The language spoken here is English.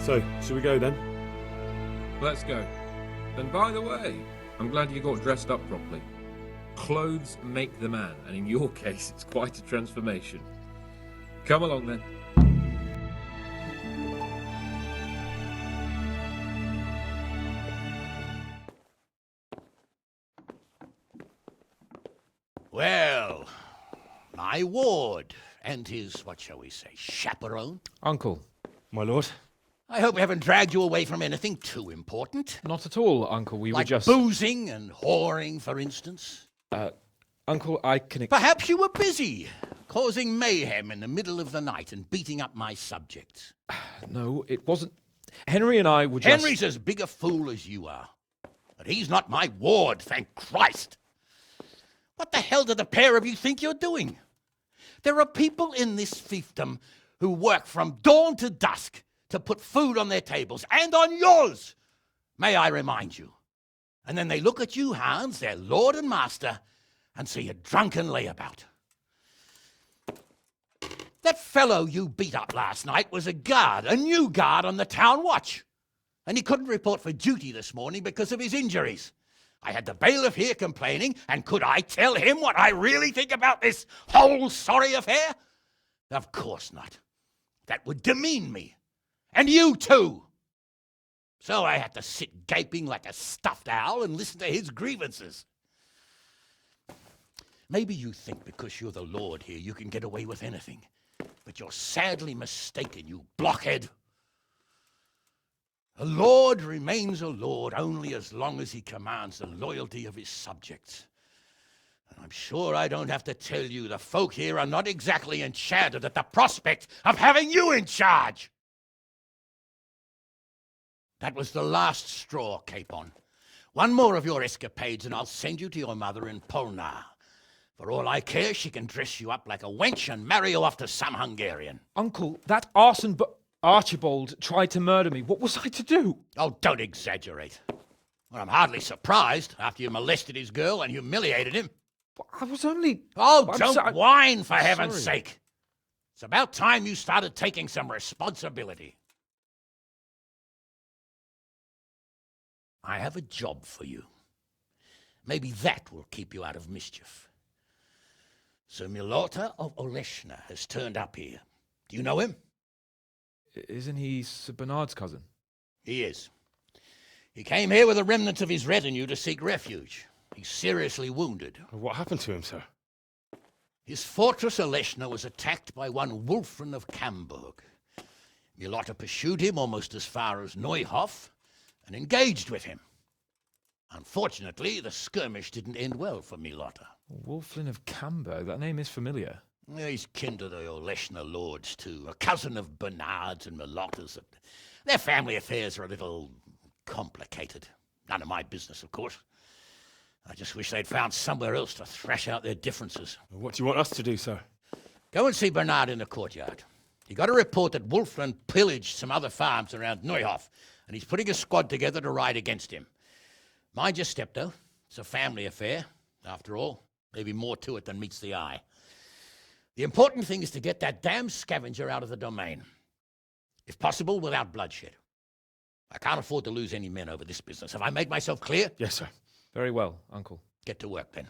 So, shall we go then? Let's go. And by the way, I'm glad you got dressed up properly. Clothes make the man, and in your case, it's quite a transformation. Come along then. Well, my ward and his, what shall we say, chaperone. Uncle. My lord? I hope we haven't dragged you away from anything too important. Not at all, Uncle. We like were just... boozing and whoring, for instance. Uncle, I can... Perhaps you were busy, causing mayhem in the middle of the night and beating up my subjects. No, it wasn't... Henry and I were just... Henry's as big a fool as you are. But he's not my ward, thank Christ. What the hell do the pair of you think you're doing? There are people in this fiefdom who work from dawn to dusk to put food on their tables, and on yours, may I remind you. And then they look at you, Hans, their lord and master, and see a drunken layabout. That fellow you beat up last night was a guard, a new guard on the town watch. And he couldn't report for duty this morning because of his injuries. I had the bailiff here complaining, and could I tell him what I really think about this whole sorry affair? Of course not. That would demean me. And you too. So I had to sit gaping like a stuffed owl and listen to his grievances. Maybe you think because you're the lord here you can get away with anything. But you're sadly mistaken, you blockhead. A lord remains a lord only as long as he commands the loyalty of his subjects. And I'm sure I don't have to tell you the folk here are not exactly enchanted at the prospect of having you in charge. That was the last straw, Capon. One more of your escapades and I'll send you to your mother in Polnar. For all I care, she can dress you up like a wench and marry you off to some Hungarian. Uncle, that arson... Archibald tried to murder me. What was I to do? Oh, don't exaggerate. Well, I'm hardly surprised after you molested his girl and humiliated him. I was only... Oh, don't whine, for heaven's sorry. sake. It's about time you started taking some responsibility. I have a job for you. Maybe that will keep you out of mischief. Sir Milota of Oleshna has turned up here. Do you know him? Isn't he Sir Bernard's cousin? He is. He came here with a remnant of his retinue to seek refuge. He's seriously wounded. What happened to him, sir? His fortress Oleshna was attacked by one Wulfrin of Camburg. Milota pursued him almost as far as Neuhof and engaged with him. Unfortunately, the skirmish didn't end well for Milota. Wulflin of Camburg. That name is familiar. He's kin to the Oleshna lords, too. A cousin of Bernard's and Milota's. Their family affairs are a little complicated. None of my business, of course. I just wish they'd found somewhere else to thrash out their differences. What do you want us to do, sir? Go and see Bernard in the courtyard. He got a report that Wulflin pillaged some other farms around Neuhof, and he's putting a squad together to ride against him. Mind your step, though. It's a family affair, after all. Maybe more to it than meets the eye. The important thing is to get that damn scavenger out of the domain. If possible, without bloodshed. I can't afford to lose any men over this business. Have I made myself clear? Yes, sir. Very well, Uncle. Get to work, then.